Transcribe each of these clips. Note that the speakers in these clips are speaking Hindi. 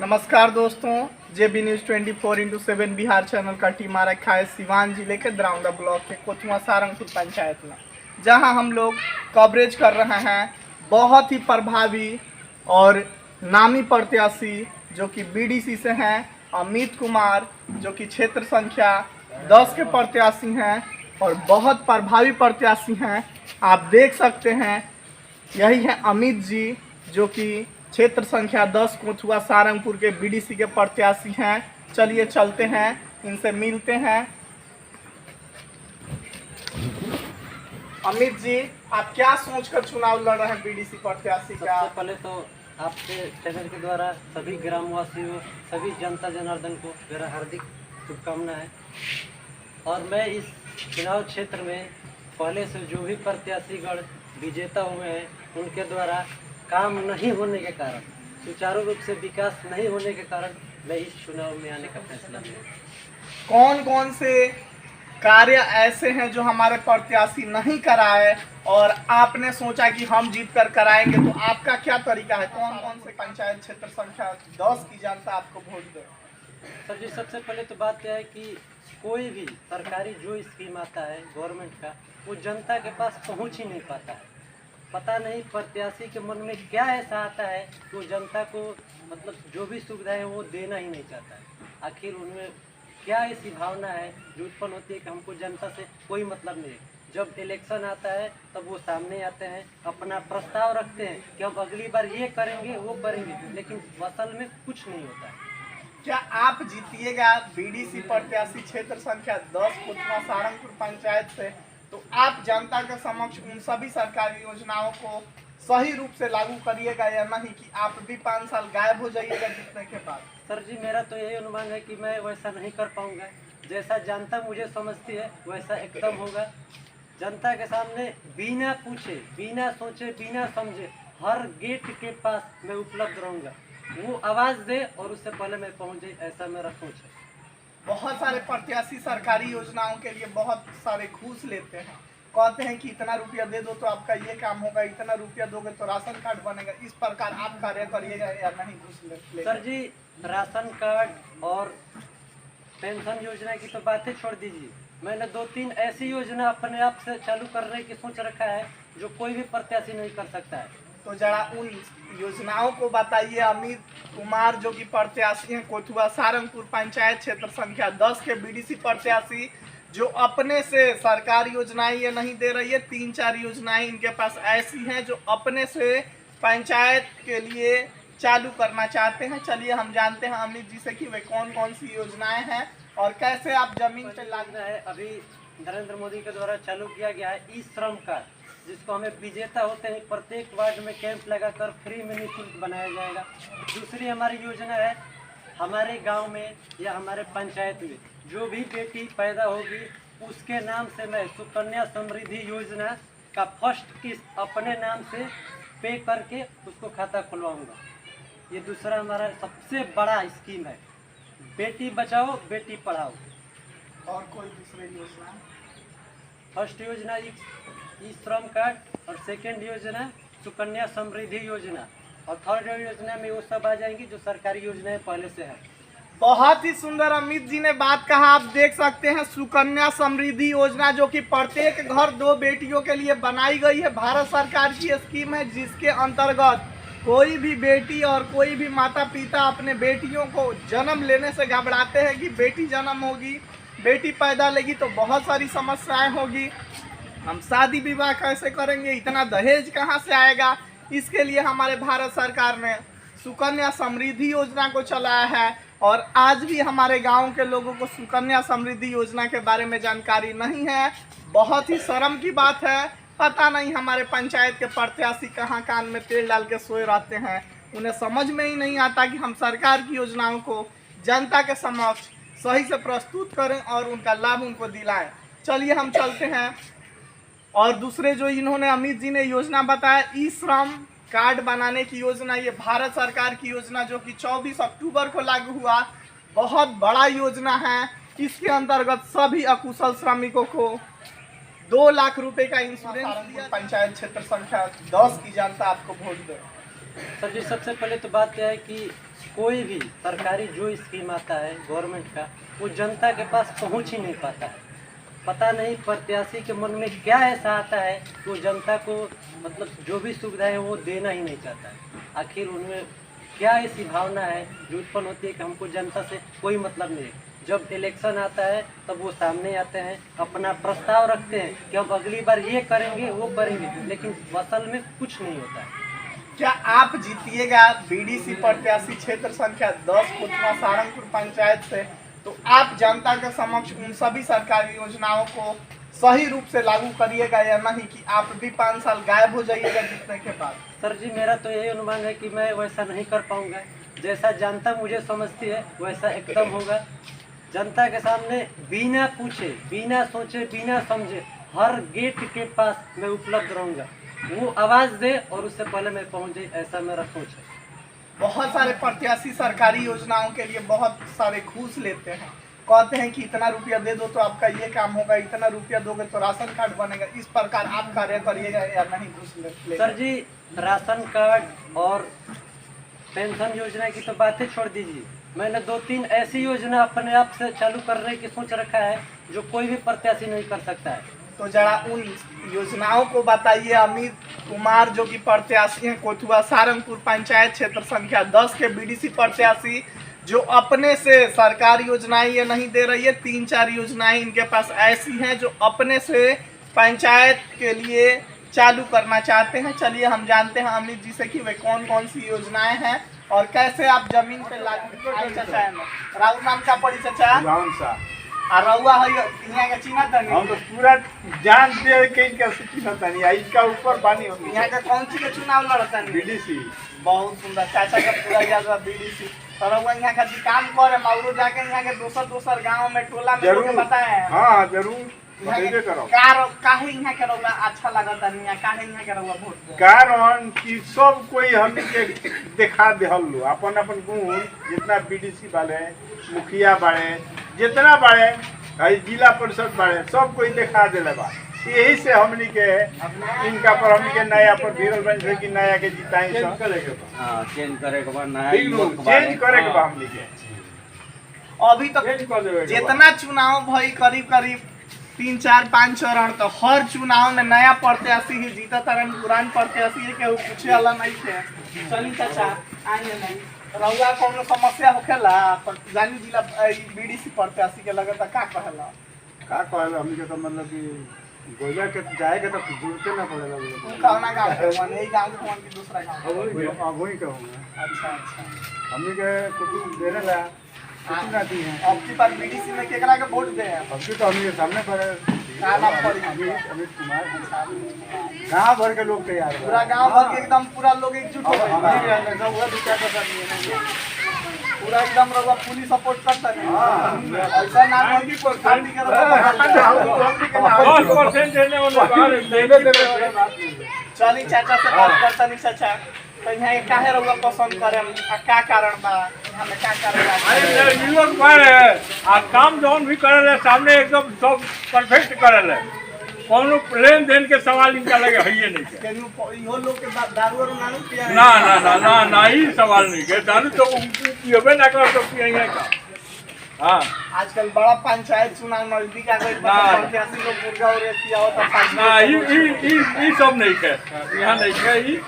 नमस्कार दोस्तों, जेबी न्यूज़ 24/7 बिहार चैनल का टीम आ रखा है सिवान जिले के दराउंदा ब्लॉक के कोतवा सारंगपुर पंचायत में, जहां हम लोग कवरेज कर रहे हैं बहुत ही प्रभावी और नामी प्रत्याशी जो कि बीडीसी से हैं, अमित कुमार, जो कि क्षेत्र संख्या 10 के प्रत्याशी हैं और बहुत प्रभावी प्रत्याशी हैं। आप देख सकते हैं, यही है अमित जी, जो कि क्षेत्र संख्या 10 कोतवा सारंगपुर के बीडीसी के प्रत्याशी हैं। चलिए चलते हैं, इनसे मिलते हैं। अमित जी, आप क्या सोचकर चुनाव लड़ रहे हैं बीडीसी प्रत्याशी का? सबसे पहले तो आपके चैनल के द्वारा सभी ग्रामवासियों, सभी जनता जनार्दन को मेरा हार्दिक शुभकामना है। और मैं इस चुनाव क्षेत्र में पहले से जो भी प्रत्याशीगण विजेता हुए हैं, उनके द्वारा काम नहीं होने के कारण, सुचारू रूप से विकास नहीं होने के कारण मैं इस चुनाव में आने का फैसला लिया। कौन कौन से कार्य ऐसे हैं जो हमारे प्रत्याशी नहीं कराए और आपने सोचा कि हम जीत कर कराएंगे, तो आपका क्या तरीका है? कौन कौन से पंचायत क्षेत्र संख्या 10 की जनता आपको वोट दे? सर जी, सबसे पहले तो बात यह है कि कोई भी सरकारी जो स्कीम आता है गवर्नमेंट का, वो जनता के पास पहुंच ही नहीं पाता है। पता नहीं प्रत्याशी के मन में क्या ऐसा आता है कि वो जनता को मतलब जो भी सुविधाएं वो देना ही नहीं चाहता है। आखिर उनमें क्या ऐसी भावना है जो उत्पन्न होती है कि हमको जनता से कोई मतलब नहीं है। जब इलेक्शन आता है तब वो सामने आते हैं, अपना प्रस्ताव रखते हैं कि हम अगली बार ये करेंगे वो करेंगे, लेकिन असल में कुछ नहीं होता है। क्या आप जीतिएगा बीडीसी प्रत्याशी क्षेत्र संख्या 10 कोतवा सारंगपुर पंचायत से, तो आप जनता के समक्ष उन सभी सरकारी योजनाओं को सही रूप से लागू करिएगा या नहीं, कि आप भी 5 साल गायब हो जाइएगा जीतने के बाद? सर जी, मेरा तो यही अनुमान है कि मैं वैसा नहीं कर पाऊंगा। जैसा जनता मुझे समझती है वैसा एकदम होगा। जनता के सामने बिना पूछे, बिना सोचे, बिना समझे हर गेट के पास मैं उपलब्ध रहूंगा। वो आवाज़ दे और उससे पहले मैं पहुंच जाए, ऐसा मेरा सोच है। बहुत सारे प्रत्याशी सरकारी योजनाओं के लिए बहुत सारे घूस लेते हैं, कहते हैं कि इतना रुपया दे दो तो आपका ये काम होगा, इतना रुपया दोगे तो राशन कार्ड बनेगा। इस प्रकार आप कार्य करिएगा या नहीं घूस ले? सर जी, राशन कार्ड और पेंशन योजना की तो बातें छोड़ दीजिए। मैंने 2-3 ऐसी योजना अपने आप से चालू करने की सोच रखा है जो कोई भी प्रत्याशी नहीं कर सकता है। तो जरा उन योजनाओं को बताइए। अमित कुमार, जो कि प्रत्याशी हैं कोतवा सारंगपुर पंचायत क्षेत्र संख्या 10 के बीडीसी प्रत्याशी, जो अपने से सरकारी योजनाएं ये नहीं दे रही है, 3-4 योजनाएं इनके पास ऐसी हैं जो अपने से पंचायत के लिए चालू करना चाहते हैं। चलिए हम जानते हैं अमित जी से कि वे कौन कौन सी योजनाएं हैं और कैसे आप जमीन पे लागू है। अभी नरेंद्र मोदी के द्वारा चालू किया गया है ई श्रम कार्ड, जिसको हमें विजेता होते हैं प्रत्येक वार्ड में कैंप लगाकर फ्री में निःशुल्क बनाया जाएगा। दूसरी हमारी योजना है, हमारे गांव में या हमारे पंचायत में जो भी बेटी पैदा होगी उसके नाम से मैं सुकन्या समृद्धि योजना का फर्स्ट किस्त अपने नाम से पे करके उसको खाता खुलवाऊंगा। ये दूसरा हमारा सबसे बड़ा स्कीम है, बेटी बचाओ बेटी पढ़ाओ। और कोई दूसरी योजना? फर्स्ट योजना ई श्रम कार्ड और सेकेंड योजना सुकन्या समृद्धि योजना और थर्ड योजना में वो सब आ जाएंगी जो सरकारी योजनाएं पहले से है। बहुत ही सुंदर अमित जी ने बात कहा। आप देख सकते हैं सुकन्या समृद्धि योजना, जो कि प्रत्येक घर 2 बेटियों के लिए बनाई गई है, भारत सरकार की स्कीम है, जिसके अंतर्गत कोई भी बेटी और कोई भी माता पिता अपने बेटियों को जन्म लेने से घबराते हैं कि बेटी जन्म होगी, बेटी पैदा लेगी तो बहुत सारी समस्याएं होगी, हम शादी विवाह कैसे करेंगे, इतना दहेज कहाँ से आएगा। इसके लिए हमारे भारत सरकार ने सुकन्या समृद्धि योजना को चलाया है और आज भी हमारे गांव के लोगों को सुकन्या समृद्धि योजना के बारे में जानकारी नहीं है। बहुत ही शर्म की बात है, पता नहीं हमारे पंचायत के प्रत्याशी कहाँ कान में तेल डाल के सोए रहते हैं, उन्हें समझ में ही नहीं आता कि हम सरकार की योजनाओं को जनता के समक्ष सही से प्रस्तुत करें और उनका लाभ उनको दिलाएं। चलिए हम चलते हैं। और दूसरे जो इन्होंने अमित जी ने योजना बताया, ई श्रम कार्ड बनाने की योजना, ये भारत सरकार की योजना जो कि 24 अक्टूबर को लागू हुआ, बहुत बड़ा योजना है। इसके अंतर्गत सभी अकुशल श्रमिकों को 2 लाख रुपए का इंश्योरेंस दिया। पंचायत क्षेत्र संख्या 10 की जनता आपको वोट दे। सर जी, सबसे पहले तो बात यह है कि कोई भी सरकारी जो स्कीम आता है गवर्नमेंट का, वो जनता के पास पहुंच ही नहीं पाता है। पता नहीं प्रत्याशी के मन में क्या ऐसा आता है कि वो जनता को मतलब जो भी सुविधाएं है वो देना ही नहीं चाहता है। आखिर उनमें क्या ऐसी भावना है जो उत्पन्न होती है कि हमको जनता से कोई मतलब नहीं है। जब इलेक्शन आता है तब वो सामने आते हैं, अपना प्रस्ताव रखते हैं कि अब अगली बार ये करेंगे वो करेंगे, लेकिन असल में कुछ नहीं होता है। क्या आप जीतिएगा बीडीसी प्रत्याशी क्षेत्र संख्या 10 कोतवा सारंगपुर पंचायत से, तो आप जनता के समक्ष उन सभी सरकारी योजनाओं को सही रूप से लागू करिएगा या नहीं, कि आप भी 5 साल गायब हो जाइएगा जीतने के बाद? सर जी, मेरा तो यही अनुमान है कि मैं वैसा नहीं कर पाऊंगा। जैसा जनता मुझे समझती है वैसा एकदम होगा। जनता के सामने बिना पूछे, बिना सोचे, बिना समझे हर गेट के पास मैं उपलब्ध रहूंगा। वो आवाज़ दे और उससे पहले मैं पहुंच जाए, ऐसा मेरा सोच है। बहुत सारे प्रत्याशी सरकारी योजनाओं के लिए बहुत सारे घूस लेते हैं, कहते हैं कि इतना रुपया दे दो तो आपका ये काम होगा, इतना रुपया दोगे तो राशन कार्ड बनेगा। इस प्रकार आप कार्य करिएगा या नहीं घूस ले? सर जी, राशन कार्ड और पेंशन योजना की तो बातें छोड़ दीजिए। मैंने 2-3 ऐसी योजना अपने आप से चालू करने की सोच रखा है जो कोई भी प्रत्याशी नहीं कर सकता है। तो जरा उन योजनाओं को बताइए। अमित कुमार जो कि प्रत्याशी हैं कोतवा सारंगपुर पंचायत क्षेत्र संख्या 10 के बीडीसी प्रत्याशी, जो अपने से सरकारी योजनाएं ये नहीं दे रही है, 3-4 योजनाएं इनके पास ऐसी हैं जो अपने से पंचायत के लिए चालू करना चाहते हैं। चलिए हम जानते हैं अमित जी से कि वे कौन कौन सी योजनाएं हैं और कैसे आप जमीन पे लागू। चाचा है ना, राहुल नाम का पड़ी चाचा आ रउआ है यहाँ के चीना तनी, हम तो पूरा जान दे के इनका चीना तनी इसका ऊपर पानी होती यहाँ के कौन सी के चुनाव लड़ता नहीं? बीडीसी। बहुत सुंदर, चाचा का पूरा याद बा बीडीसी। और रउआ यहाँ का काम करे माउरो जाके यहाँ के दोसर गांव में टोला में जरूर लोग बताए हैं। हाँ जरूर बताइए करो। काहे यहाँ के रउआ अच्छा लगता नहीं है, काहे यहाँ के रउआ वोट दे? कारण कि सब कोई हमने के दिखा देहल लो अपन अपन गुण, जितना बीडीसी वाले मुखिया बाड़े, जितना बाड़े जिला परिषद बाड़े, सब कोई दिखा दिले बा। यही से हमनी के इनका पर हमनी के नया पर भीड़ बन से कि नया के जिताई सब चेंज करे के बाद नया चेंज करे के बा हमनी के। अभी तक जितना चुनाव भई करीब 3-4-5 चरण, तो हर चुनाव में नया प्रत्याशी ही जीता तरन, पुरान प्रत्याशी के पूछे वाला नहीं थे। चली चाचा आइए नहीं रउआ कौनो समस्या होखेला जानी जिला बीडीसी प्रत्याशी के लगता का कहला? का कहला हमनी के तो मतलब कि गोइला के जाए के तो जुड़ते ना पड़ेगा। तू कौना गांव के मन, यही गांव के मन की दूसरा गांव? वही कहूँगा। अच्छा हमनी के कुछ देने ला कुछ ना दी है। अब की बार बीडीसी में केकरा के वोट दे हैं? अब तो हमनी के सामने पर का नाम पड़ी? अमित कुमार। गाँव भर के लोग तैयार पूरा गांव भर के एकदम पूरा लोग एकजुट हो गए। पूरा एकदम रउआ पुलिस सपोर्ट करता है। ऐसा ना हो कि पार्टी के चली चाचा से बात करता नहीं। चाचा तो यहाँ काहे रउआ पसंद करे, क्या कारण बा यहाँ में, क्या कारण बा? अरे युवक बारे आ काम जौन भी करल सामने एकदम सब परफेक्ट करल है, कोनो लेन देन के सवाल इनका लगे है ही नहीं के। इहो लोग के दारू और नानू पिया है? ना ना ना ना ना ही सवाल नहीं के, दारू तो पियबे ना कर तो पियेंगे का। हाँ आजकल बड़ा पंचायत चुनाव नजदीक आ गई, प्रत्याशी लोग मुर्गा और पिया होता ना ई सब नहीं के, यहाँ नहीं के ई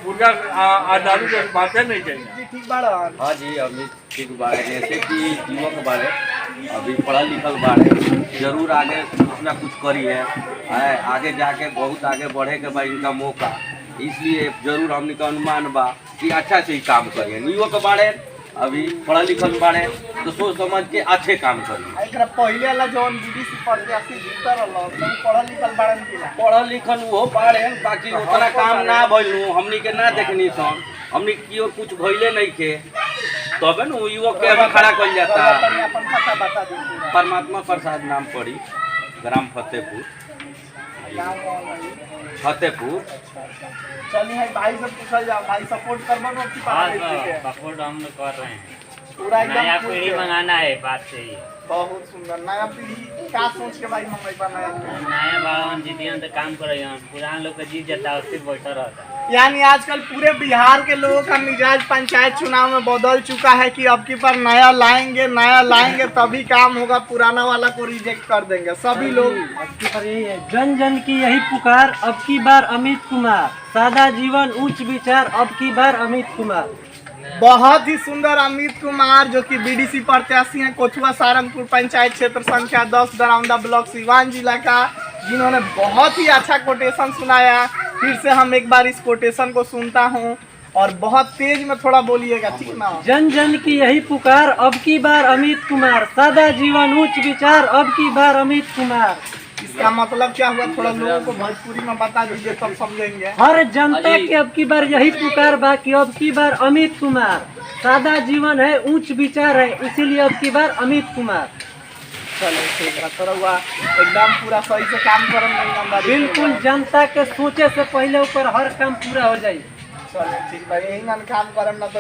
मुर्गा आ दारू के बातें नहीं कही। ठीक बाड़ा। हाँ जी, अभी ठीक बारे जैसे कि युवक बारे अभी पढ़ल लिखल बारे जरूर आगे कुछ ना कुछ करी है, आगे जाके बहुत आगे बढ़े के बाद इनका मौका, इसलिए जरूर हमने का अनुमान बा कि अच्छा से ही काम करिए। युवक बारे अभी पढ़ल लिखल बारे तो सोच समझ के अच्छे काम करिए। एकरा पहले वाला जौन बीडीसी प्रत्याशी जीता रहल तो पढ़ल लिखल बाड़न की ना? पढ़ल लिखल वो बारे, बाकी उतना काम ना भइलू हमनी के ना देखनी सन, हमनी की और कुछ भइले नहीं के, तबे न युवक के अभी खड़ा कर जाता। अपन पता बता दीजिए। परमात्मा प्रसाद नाम पड़ी, ग्राम फतेहपुर। चलिए है भाई से पूछल जाओ, भाई सपोर्ट करबो ना की पार्टी के? सपोर्ट हम कर रहे हैं, पूरा नया एकदम पीढ़ी मंगाना है, बात सही है। बहुत सुंदर नया पीढ़ी का सोच के भाई मंगई बा नया बावन जीतियन तो काम करे पुरान लोग का जीत जाता है सिर्फ बैठा रहता है। यानी आजकल पूरे बिहार के लोगों का मिजाज पंचायत चुनाव में बदल चुका है कि अब की बार नया लाएंगे तभी काम होगा, पुराना वाला को रिजेक्ट कर देंगे सभी लोग। अब की बार यही है, जन जन की यही पुकार, अब की बार अमित कुमार, सादा जीवन उच्च विचार, अब की बार अमित कुमार। बहुत ही सुंदर अमित कुमार जो कि बीडीसी प्रत्याशी हैं कोचुआ सारंगपुर पंचायत क्षेत्र संख्या 10 दरौंदा ब्लॉक सिवान जिला का, जिन्होंने बहुत ही अच्छा कोटेशन सुनाया। फिर से हम एक बार इस कोटेशन को सुनता हूं और बहुत तेज में थोड़ा बोलिएगा, ठीक ना। जन जन की यही पुकार, अब की बार अमित कुमार, सादा जीवन उच्च विचार, अब की बार अमित कुमार। इसका मतलब क्या हुआ, थोड़ा लोगों को भोजपुरी में बता दीजिए तब समझेंगे। हर जनता की अब की बार यही पुकार बा कि अब की बार अमित कुमार, सादा जीवन है उच्च विचार है, इसीलिए अब की बार अमित कुमार। चलो ठीक है, थोड़ा हुआ एकदम पूरा सही से काम करें, बिल्कुल जनता के सोचे से पहले ऊपर हर काम पूरा हो जाए। चलो ठीक भाई, यही काम करें ना तो